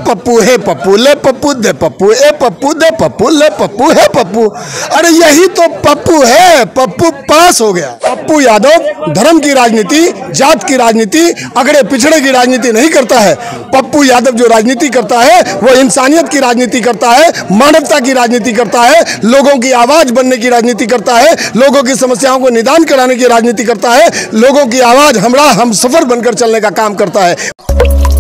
पप्पू हे पप्पू ले पप्पू दे पप्पू ए पप्पू दे पप्पू ले पप्पू हे पप्पू। अरे यही तो पप्पू है, पप्पू पास हो गया। पप्पू यादव धर्म की राजनीति, जात की राजनीति, अगड़े पिछड़े की राजनीति नहीं करता है। पप्पू यादव जो राजनीति करता है वो इंसानियत की राजनीति करता है, मानवता की राजनीति करता है, लोगों की आवाज बनने की राजनीति करता है, लोगों की समस्याओं को निदान कराने की राजनीति करता है, लोगों की आवाज हम सफर बनकर चलने का काम करता है।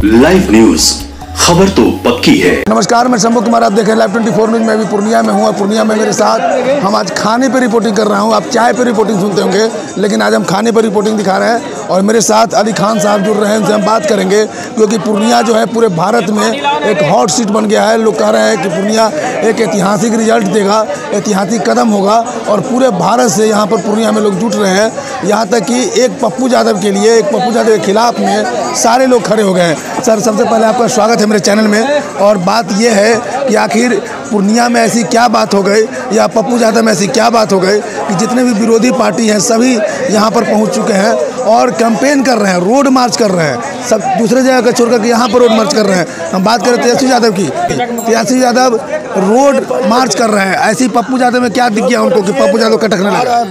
लाइव न्यूज, खबर तो पक्की है। नमस्कार, मैं शंभू कुमार, आप देख रहे हैं लाइव 24 न्यूज। मैं भी पूर्णिया में हूँ और पूर्णिया में मेरे साथ हम आज खाने पे रिपोर्टिंग कर रहा हूँ। आप चाय पे रिपोर्टिंग सुनते होंगे, लेकिन आज हम खाने पर रिपोर्टिंग दिखा रहे हैं और मेरे साथ अली खान साहब जुड़ रहे हैं, उनसे हम बात करेंगे। क्योंकि पूर्णिया जो है पूरे भारत में एक हॉट सीट बन गया है। लोग कह रहे हैं कि पूर्णिया एक ऐतिहासिक रिजल्ट देगा, ऐतिहासिक कदम होगा और पूरे भारत से यहाँ पर पूर्णिया में लोग जुट रहे हैं। यहाँ तक कि एक पप्पू यादव के लिए, एक पप्पू यादव के खिलाफ में सारे लोग खड़े हो गए हैं। सर, सबसे पहले आपका स्वागत है मेरे चैनल में। और बात यह है कि आखिर पूर्णिया में ऐसी क्या बात हो गई या पप्पू यादव में ऐसी क्या बात हो गई कि जितने भी विरोधी पार्टी हैं सभी यहाँ पर पहुँच चुके हैं और कैंपेन कर रहे हैं, रोड मार्च कर रहे हैं। सब दूसरे जगह का छोड़कर के यहाँ पर रोड मार्च कर रहे हैं। हम बात करें तेजस्वी यादव की, तेजस्वी यादव रोड मार्च कर रहे हैं। ऐसी पप्पू यादव में क्या दिख गया उनको कि पप्पू यादव कटकने लगा?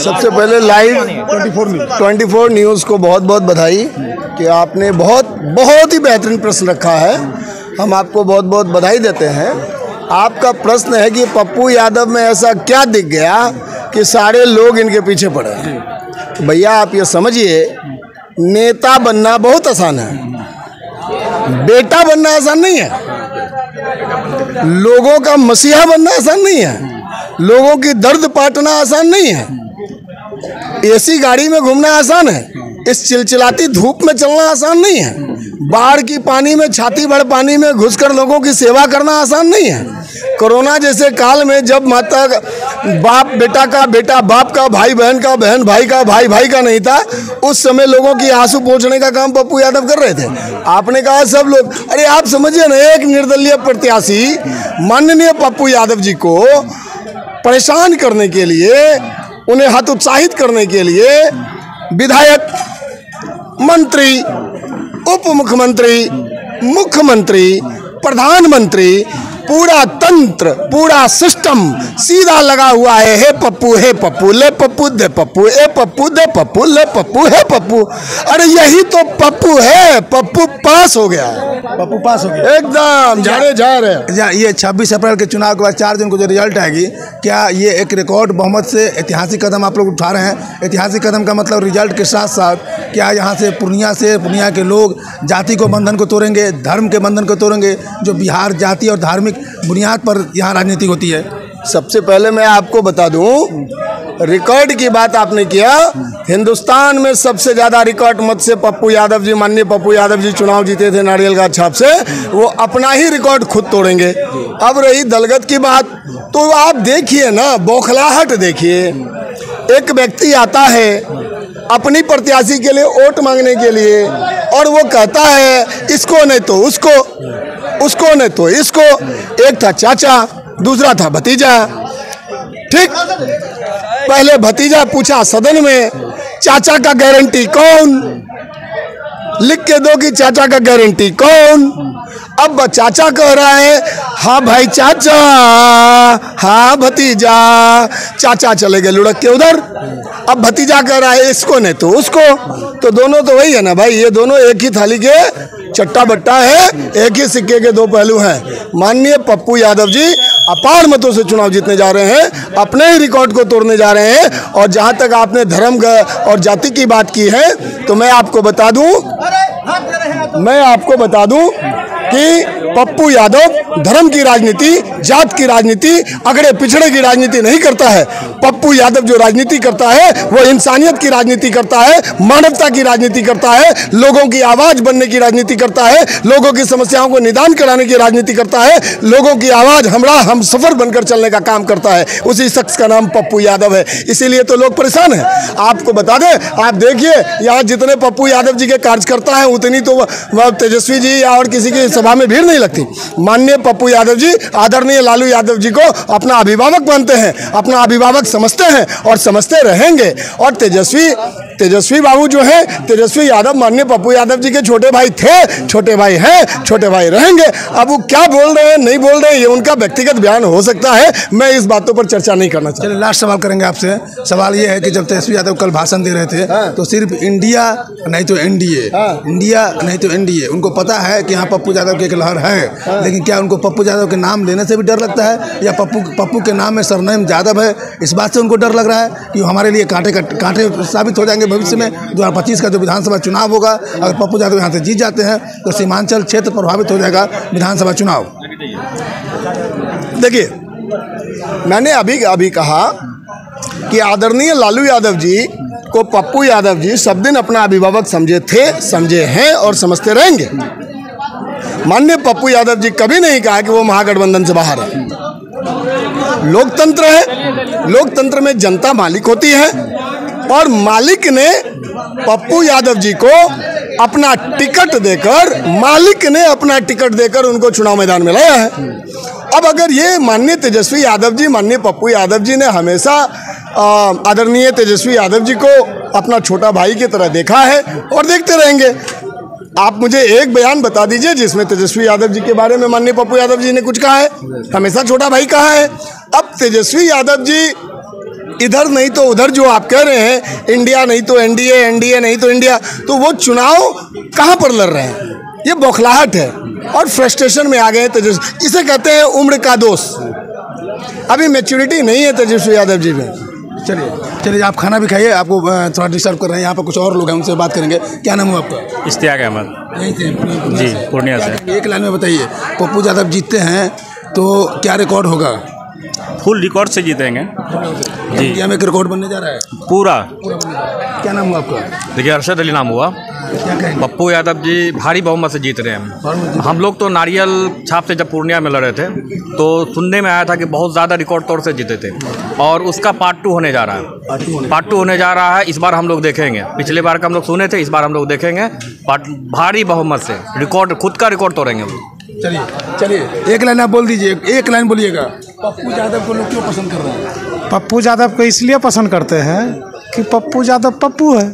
सबसे पहले लाइव 24 न्यूज़ को बहुत बहुत बधाई कि आपने बहुत ही बेहतरीन प्रश्न रखा है। हम आपको बहुत बहुत बधाई देते हैं। आपका प्रश्न है कि पप्पू यादव में ऐसा क्या दिख गया कि सारे लोग इनके पीछे पड़े। तो भैया आप ये समझिए, नेता बनना बहुत आसान है, बेटा बनना आसान नहीं है। लोगों का मसीहा बनना आसान नहीं है, लोगों की दर्द बांटना आसान नहीं है। एसी गाड़ी में घूमना आसान है, इस चिलचिलाती धूप में चलना आसान नहीं है। बाढ़ की पानी में, छाती भर पानी में घुसकर लोगों की सेवा करना आसान नहीं है। कोरोना जैसे काल में जब माता बाप बेटा का, बेटा बाप का, भाई बहन का, बहन भाई का, भाई भाई का नहीं था, उस समय लोगों की आंसू पोंछने का काम पप्पू यादव कर रहे थे। आपने कहा सब लोग, अरे आप समझिए ना, एक निर्दलीय प्रत्याशी माननीय पप्पू यादव जी को परेशान करने के लिए, उन्हें हतोत्साहित करने के लिए विधायक, मंत्री, उप मुख्यमंत्री, मुख्यमंत्री, प्रधानमंत्री, पूरा तंत्र, पूरा सिस्टम सीधा लगा हुआ है। हे पप्पू ले पप्पू दे पप्पू ए पप्पू दे पप्पू ले पप्पू हे पप्पू। अरे यही तो पप्पू है, पप्पू पास हो गया। पप्पू पास हो गया एकदम, जा रहे। ये 26 अप्रैल के चुनाव के बाद 4 दिन को जो रिजल्ट आएगी, क्या ये एक रिकॉर्ड बहुमत से ऐतिहासिक कदम आप लोग उठा रहे हैं? ऐतिहासिक कदम का मतलब रिजल्ट के साथ साथ क्या यहाँ से पूर्णिया के लोग जाति को बंधन को तोड़ेंगे, धर्म के बंधन को तोड़ेंगे, जो बिहार जाति और धार्मिक बुनियाद पर यहाँ राजनीति होती है? सबसे पहले मैं आपको बता दूं, रिकॉर्ड की बात आपने किया, हिंदुस्तान में सबसे ज़्यादा रिकॉर्ड मत से पप्पू यादव जी, माननीय पप्पू यादव जी चुनाव जीते थे नारियल का छाप से। वो अपना ही रिकॉर्ड खुद तोड़ेंगे। अब रही दलगत की बात, तो आप देखिए ना, बौखलाहट देखिए। एक व्यक्ति आता है अपनी प्रत्याशी के लिए वोट मांगने के लिए और वो कहता है इसको नहीं तो उसको, उसको नहीं तो इसको। एक था चाचा, दूसरा था भतीजा। ठीक, पहले भतीजा पूछा सदन में, चाचा का गारंटी कौन? लिख के दो कि चाचा का गारंटी कौन। अब चाचा कह रहा है हाँ भाई चाचा, हाँ भतीजा। चाचा चले गए लुढ़क के उधर। अब भतीजा कह रहा है इसको नहीं तो उसको। तो दोनों तो वही है ना भाई, ये दोनों एक ही थाली के चट्टा बट्टा है, एक ही सिक्के के दो पहलू हैं। माननीय पप्पू यादव जी अपार मतों से चुनाव जीतने जा रहे हैं, अपने ही रिकॉर्ड को तोड़ने जा रहे हैं। और जहां तक आपने धर्म और जाति की बात की है, तो मैं आपको बता दूं कि पप्पू यादव धर्म की राजनीति, जात की राजनीति, अगड़े पिछड़े की राजनीति नहीं करता है। पप्पू यादव जो राजनीति करता है वो इंसानियत की राजनीति करता है, मानवता की राजनीति करता है, लोगों की आवाज बनने की राजनीति करता है, लोगों की समस्याओं को निदान कराने की राजनीति करता है, लोगों की आवाज हम सफर बनकर चलने का काम करता है। उसी शख्स का नाम पप्पू यादव है, इसीलिए तो लोग परेशान हैं। आपको बता दें, आप देखिए यहाँ जितने पप्पू यादव जी के कार्यकर्ता हैं उतनी तो तेजस्वी जी या और किसी की सभा में भीड़ नहीं लगती। माननीय पप्पू यादव जी आदरणीय लालू यादव जी को अपना अभिभावक मानते हैं, अपना अभिभावक समझते हैं और समझते रहेंगे। और तेजस्वी बाबू जो है, तेजस्वी यादव माननीय पप्पू यादव जी के छोटे भाई थे, छोटे भाई हैं, छोटे भाई रहेंगे। अब वो क्या बोल रहे हैं, नहीं बोल रहे हैं, ये उनका व्यक्तिगत बयान हो सकता है। मैं इस बातों पर चर्चा नहीं करना चाहता। चलिए लास्ट सवाल करेंगे आपसे। सवाल ये है कि जब तेजस्वी यादव कल भाषण दे रहे थे तो सिर्फ इंडिया नहीं तो एनडीए, इंडिया नहीं तो एनडीए, उनको पता है कि यहाँ पप्पू यादव की एक लहर है, लेकिन क्या उनको पप्पू यादव के नाम लेने से भी डर लगता है, या पप्पू के नाम में सरनेम यादव है, इस बात से उनको डर लग रहा है कि हमारे लिए कांटे साबित हो जाएंगे भविष्य में? 2025 का जो विधानसभा चुनाव होगा, अगर पप्पू यादव यहाँ से जीत जाते हैं तो सीमांचल क्षेत्र प्रभावित हो जाएगा विधानसभा चुनाव। देखिए, मैंने अभी कहा कि आदरणीय लालू यादव जी को पप्पू यादव जी सब दिन अपना अभिभावक समझे थे, समझे हैं और समझते रहेंगे। माननीय पप्पू यादव जी कभी नहीं कहा कि वो महागठबंधन से बाहर है। लोकतंत्र है, लोकतंत्र में जनता मालिक होती है और मालिक ने पप्पू यादव जी को अपना टिकट देकर, मालिक ने अपना टिकट देकर उनको चुनाव मैदान में लाया है। अब अगर ये माननीय तेजस्वी यादव जी, माननीय पप्पू यादव जी ने हमेशा आदरणीय तेजस्वी यादव जी को अपना छोटा भाई की तरह देखा है और देखते रहेंगे। आप मुझे एक बयान बता दीजिए जिसमें तेजस्वी यादव जी के बारे में माननीय पप्पू यादव जी ने कुछ कहा है। हमेशा छोटा भाई कहा है। अब तेजस्वी यादव जी इधर नहीं तो उधर जो आप कह रहे हैं, इंडिया नहीं तो एनडीए, एनडीए नहीं तो इंडिया, तो वो चुनाव कहाँ पर लड़ रहे हैं? ये बौखलाहट है और फ्रस्ट्रेशन में आ गए तेजस्वी। इसे कहते हैं उम्र का दोष। अभी मैच्योरिटी नहीं है तेजस्वी यादव जी में। चलिए आप खाना भी खाइए, आपको थोड़ा डिस्टर्ब कर रहे हैं। यहाँ पर कुछ और लोग हैं, उनसे बात करेंगे। क्या नाम है आपका? इश्तियाक अहमद। यहीं से जी, पूर्णिया से। एक लाइन में बताइए, पप्पू यादव जीतते हैं तो क्या रिकॉर्ड होगा? फुल रिकॉर्ड से जीतेंगे जी। इंडिया में एक रिकॉर्ड बनने जा रहा है पूरा। क्या नाम हुआ आपका? देखिए, अरशद अली नाम हुआ। क्या कहेंगे? पप्पू यादव जी भारी बहुमत से जीत रहे हैं। हम लोग तो नारियल छाप से जब पूर्णिया में लड़े थे तो सुनने में आया था कि बहुत ज़्यादा रिकॉर्ड तौर से जीते थे, और उसका पार्ट 2 होने जा रहा है। पार्ट 2 होने जा रहा है। इस बार हम लोग देखेंगे। पिछले बार का हम लोग सुने थे, इस बार हम लोग देखेंगे भारी बहुमत से रिकॉर्ड, खुद का रिकॉर्ड तोड़ेंगे वो। चलिए एक लाइन आप बोल दीजिए, एक लाइन बोलिएगा। पप्पू यादव को लोग क्यों पसंद कर रहे हैं? पप्पू यादव को इसलिए पसंद करते हैं कि पप्पू यादव पप्पू है,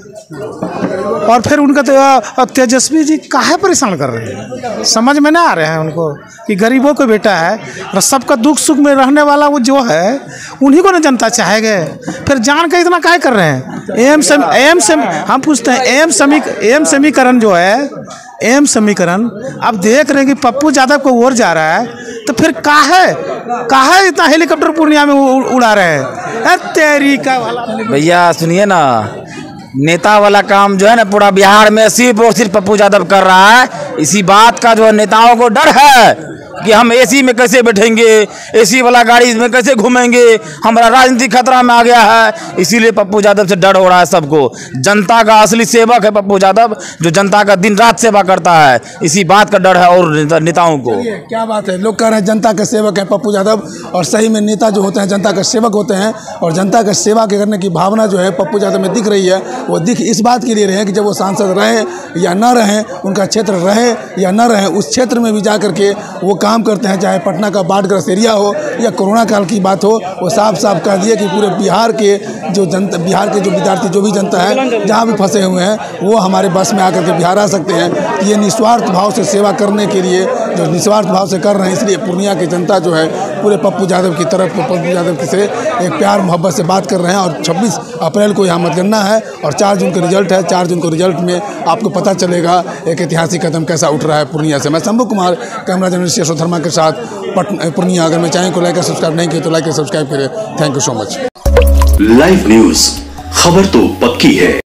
और फिर उनका तेजस्वी जी काहे परेशान कर रहे हैं? समझ में ना आ रहे हैं उनको कि गरीबों को बेटा है और सबका दुख सुख में रहने वाला वो जो है उन्हीं को ना जनता चाहेगे। फिर जान के इतना काहे कर रहे हैं? हम पूछते हैं एम समीकरण जो है, एम समीकरण अब देख रहे हैं कि पप्पू यादव को ओर जा रहा है, तो फिर काहे इतना हेलीकॉप्टर पूर्णिया में उड़ा रहे हैं? तेरी का वाला भैया सुनिए ना, नेता वाला काम जो है ना पूरा बिहार में सिर्फ और सिर्फ पप्पू यादव कर रहा है। इसी बात का जो है नेताओं को डर है कि हम एसी में कैसे बैठेंगे, एसी वाला गाड़ी में कैसे घूमेंगे, हमारा राजनीतिक खतरा में आ गया है। इसीलिए पप्पू यादव से डर हो रहा है सबको। जनता का असली सेवक है पप्पू यादव, जो जनता का दिन रात सेवा करता है। इसी बात का डर है और नेताओं को। क्या बात है, लोग कह रहे हैं जनता के सेवक है पप्पू यादव, और सही में नेता जो होते हैं जनता का सेवक होते हैं, और जनता का सेवा करने की भावना जो है पप्पू यादव में दिख रही है। वो दिख इस बात के लिए रहे कि जब वो सांसद रहे या न रहे, उनका क्षेत्र रहे या न रहे, उस क्षेत्र में भी जा करके वो काम करते हैं। चाहे पटना का बाढ़ग्रस्त एरिया हो या कोरोना काल की बात हो, वो साफ साफ कह दिए कि पूरे बिहार के जो जनता, बिहार के जो विद्यार्थी, जो भी जनता है जहाँ भी फंसे हुए हैं, वो हमारे बस में आकर के बिहार आ सकते हैं। ये निस्वार्थ भाव से सेवा करने के लिए जो निस्वार्थ भाव से कर रहे हैं, इसलिए पूर्णिया की जनता जो है पूरे पप्पू यादव की तरफ, पप्पू यादव से एक प्यार मोहब्बत से बात कर रहे हैं। और 26 अप्रैल को यहाँ मतगणना है और 4 जून का रिजल्ट है। 4 जून को रिजल्ट में आपको पता चलेगा एक ऐतिहासिक कदम कैसा उठ रहा है पूर्णिया से। मैं शंभू कुमार, कैमरा जर्नलिस्ट यशोधर शर्मा के साथ पूर्णिया। अगर मैं चैनल को लाइक और सब्सक्राइब नहीं किया तो लाइक और सब्सक्राइब करें। Thank you so much. Live news, खबर तो पक्की है।